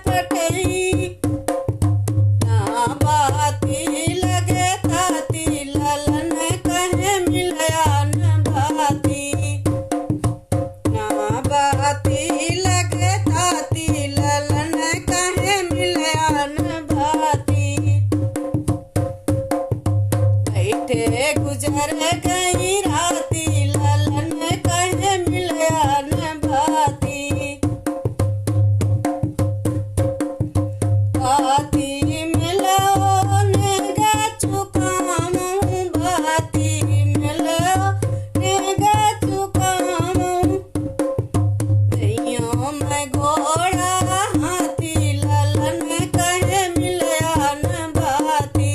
पटई ना बाती लगे ताती ललन कहे मिलया न भाती ना बाती लगे ताती ललन कहे मिलया न भाती बैठे गुजर गई राती ललन कहे मिलया न भाती भाती मिलो ने गछु काम भाती मिलो ने गछु काम दैयों में घोड़ा हाथी ललन कहे मिलया न भाती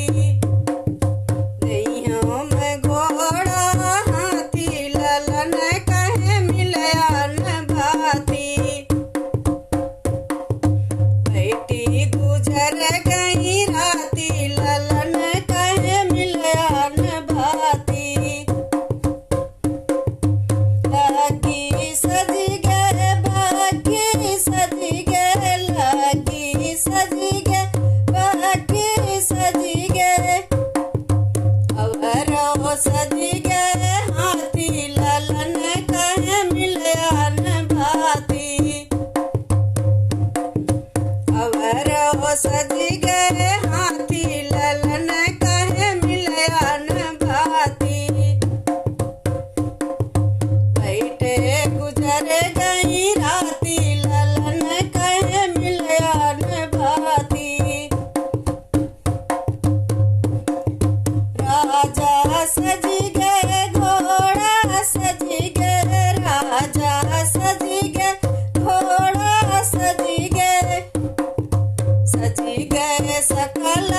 दैयों में घोड़ा हाथी ललन कहे मिलया न भाती बेटी गुजर गई राती ललन कहे मिलया न भाती लगी सज गए बाकी सज गए लगी सज गए बाकी सज गए अवरो सज गए हाथी ललन कहे मिलया न भाती अवरो सज गए हाथी ललन कहे मिलया न भाती बैठे गुजर गई राती ललन कहे मिलया न भाती राजा सज गए घोड़ा सज गए राजा सज गए घोड़ा सज गए सकल